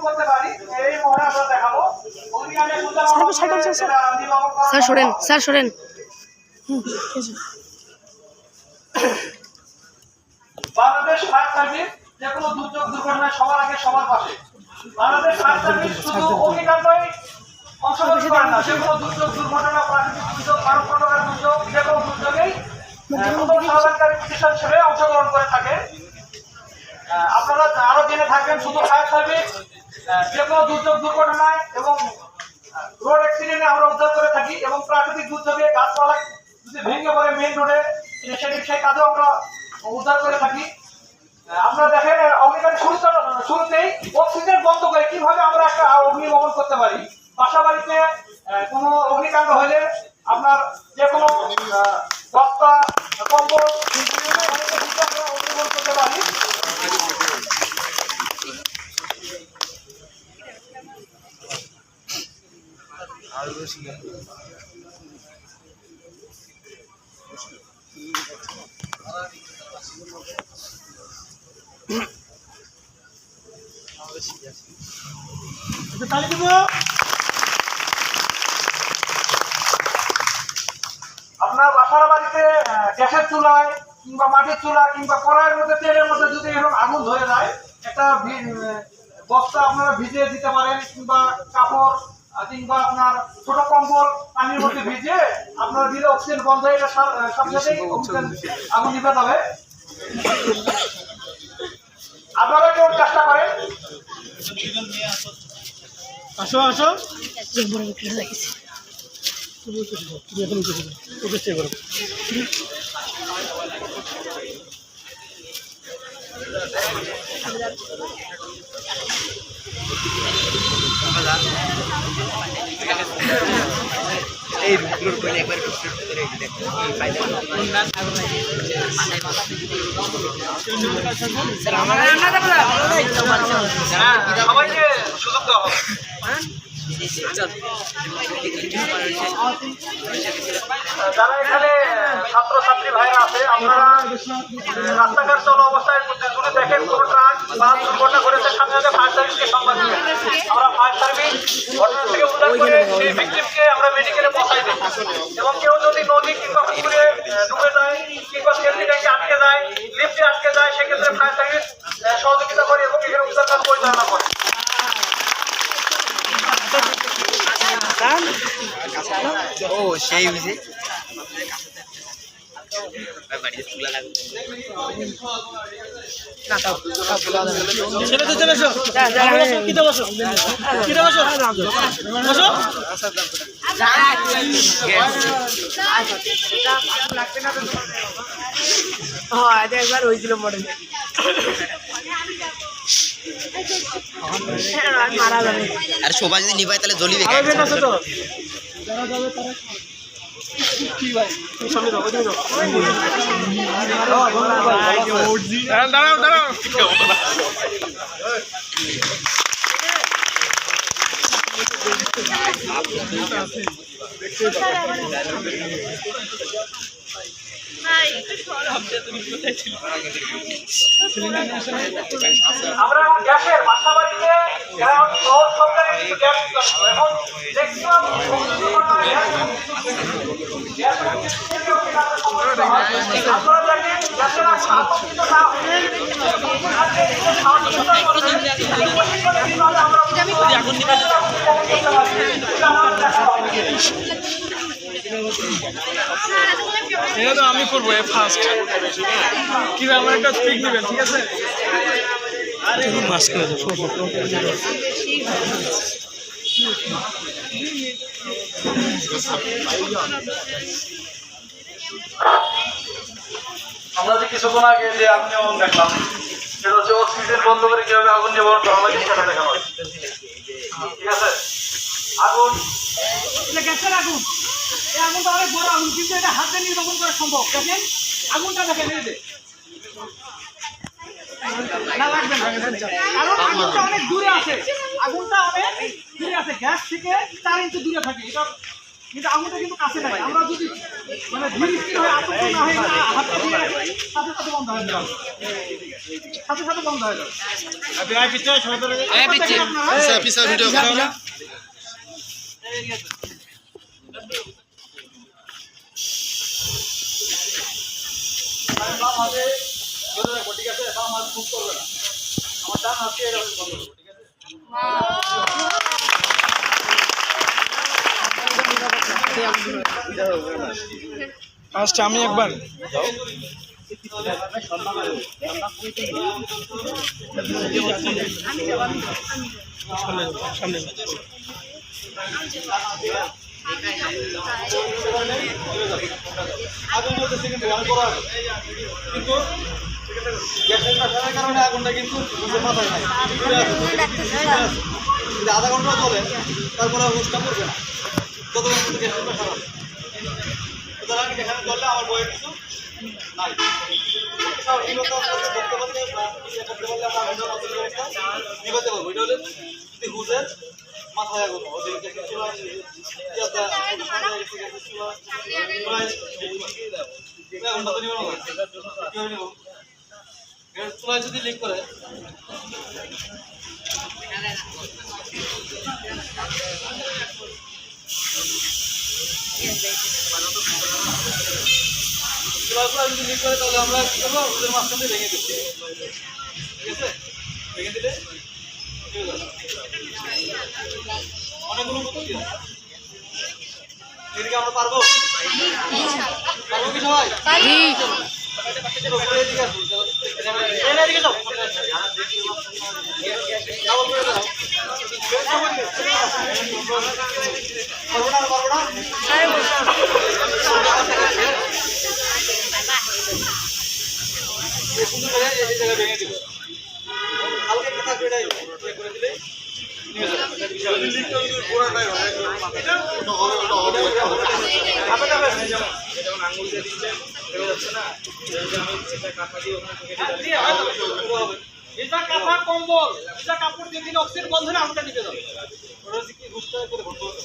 করতে পারি এই মোহরে আমরা দেখাবো। স্যার সরেন, স্যার সরেন। বাংলাদেশ ফায়ার সার্ভিস যে কোনো দুর্যোগ দুর্ঘটনায় সবার আগে সবার পাশে। বাংলাদেশ ফায়ার সার্ভিস শুধু অগ্নিকাণ্ডই অংশগ্রহণ করে না, যে কোনো দুর্যোগ দুর্ঘটনা, প্রাকৃতিক দুর্যোগ, মানব প্রকার দুর্যোগ, যে কোনো দুর্যোগেই সমাধানকারী প্রতিষ্ঠান হিসেবে অংশগ্রহণ করে থাকে। আপনারা আরো জেনে থাকবেন শুধু ফায়ার সার্ভিস যে কোনো দুর্যোগ দুর্ঘটনায় এবং রোড অ্যাক্সিডেন্টে আমরা উদ্ধার করে থাকি এবং প্রাকৃতিক দুর্যোগে গাছপালা যদি ভেঙে পড়ে মেইন রোডে সেই কাজেও আমরা উদ্ধার করে থাকি। আমরা দেখেন অগ্নিকাণ্ডের শুরুতেই অক্সিজেন বন্ধ করে কিভাবে আমরা একটা অগ্নিশমন করতে পারি। বাসা বাড়িতে কোনো অগ্নিকাণ্ড হলে আপনার যে কোনো বস্তা কম্বল অগ্নিশমন করতে পারি। আপনার বাসার বাড়িতে গ্যাসের চুলায় কিংবা মাটির চুলা কিংবা কড়াইয়ের মধ্যে তেলের মধ্যে যদি এরকম আগুন ধরে যায়, একটা বস্তা আপনারা ভিজিয়ে দিতে পারেন কিংবা কাপড় কিংবা আপনার ছোট কম্বল পানির মধ্যে ভিজিয়ে আপনারা দিলে অক্সিজেন বন্ধ হয়ে সাথে সাথেই আগুন নিভে যাবে। আপনারা কেউ চেষ্টা করেন। আসো আসো এই রুটগুলোর করে একবার টুকটুক করে দেখো এই ফাইদা স্যার আমার সবাইকে সুযোগ দেওয়া হবে। যারা এখানে ছাত্রছাত্রী ভাইরা আছে, আপনারা রাস্তাঘাট চলা অবস্থায় যদি দেখেন কোনো ট্রাক বা দুর্ঘটনা ঘটেছে, সাথে সাথে ফায়ার সার্ভিসকে সংবাদ দিবেন। আমরা ফায়ার সার্ভিস ঘটনা থেকে উদ্ধার করে সেই ভিকটিমকে আমরা মেডিকেলে পৌঁছাই দিই। এবং কেউ যদি নদী কিংবা পুকুরে ডুবে যায় কিংবা সেফটি ট্যাঙ্কে আটকে যায়, লিফটে আটকে যায়, সেক্ষেত্রে ফায়ার সার্ভিস সহযোগিতা করে এবং এখানে উদ্ধার কাজ পরিচালনা করে। ও সেই বুঝে বাড়িতে চুলা লাগবে ছেড়ে চলে এসো কিতে বসো কিতে বসো বসো হ্যাঁ একবার হয়েছিল মডেল মারা যাবে। আর সবাই যদি নিভাই তাহলে জ্বলিবে যারা যাবে তারা কি ভাই সামনে দাও ওই দাও দাঁড়াও দাঁড়াও আমরা গ্যাসের বাসা বাড়িতে সরকারি গ্যাস এখন ম্যাক্সিমাম আপনারা দেখেন গ্যাসের আকর্ষিত না হলে এটা তো আমি করবো ফার্স্ট কিভাবে আমার একটা স্পিক নেবেন, ঠিক আছে? মাস্ক আমরা যে কিছুক্ষণ আগে যে আগুন নিবারণ দেখলাম, সেটা হচ্ছে অক্সিজেন বন্ধ করে কিভাবে আগুন নিবারণ করা লাগে সেটা দেখানো হয়। ঠিক আছে, আগুন গ্যাসের আগুন, এই আগুনটা অনেক বড় আগুন, কিন্তু এটা হাতে নির্বাপন করা সম্ভব। দেখেন আগুনটা দেখেন, এই যে না লাগবে না, কারণ আগুনটা অনেক দূরে আছে, আগুনটা অনেক দূরে আছে, গ্যাস থেকে 4 ইঞ্চি দূরে থাকে। এটা কিন্তু আঙুলটা কিন্তু কাছে নাই। আমরা যদি মানে ধীরে স্থির হয়ে আতঙ্ক না হয়ে হাতটা দিয়ে রাখি, সাথে সাথে বন্ধ হয়ে যাবে, সাথে সাথে বন্ধ হয়ে যাবে। আপনারা বাম হাতে ধরে রাখবো, ঠিক আছে? বাম হাত মুভ করবে না, আমার ডান হাতে এরকম করবো, ঠিক আছে? ফার্স্ট আমি একবার সামনে আগুন জ্বলতেছে কিন্তু আমি করা আছে। কিন্তু গ্যাসের প্রেসারের কারণে আগুনটা কিন্তু বুঝে মাথায় নাই, ঘুরে আছে, যদি আধা ঘন্টা চলে তারপরে হুঁশটা করবে না, ততক্ষণ কিন্তু গ্যাসের প্রেসার আছে। সুতরাং এখানে চললে আমার বইয়ের কিছু নাই। সাহসিকতা করতে পারলে বা ইয়ে করতে পারলে আমরা আগুনটা নতুন ব্যবস্থা নিভাতে পারবো। এটা হলে যদি হুঁশের মাথায় আগুন ওদের দেখে চুলায় ইয়াটা চুলায় যদি লিক করে যদি লিক করে তাহলে আমরা কি করবো, ওদের মাঝখানে ভেঙে দিচ্ছি, ঠিক আছে? ভেঙে দিলে অনেকগুলো পদ্ধতি আছে। এদিকে আমরা পারবো পারবো কি সবাই? এদিকে আসুন, এদিকে যাও, ডাবল করে দাও। পারবো না, পারবো না, সুন্দর করে এই জায়গায় ভেঙে দিল, হালকা একটা থাকবে, এটাই করে দিলে কাঁথা কম্বল এটা কাপড় দিয়ে দিলে অক্সিজেন বন্ধ হলে আগুনটা নিভে যাবে। ওটা হচ্ছে কি হুঁশটা করে বন্ধ হবে।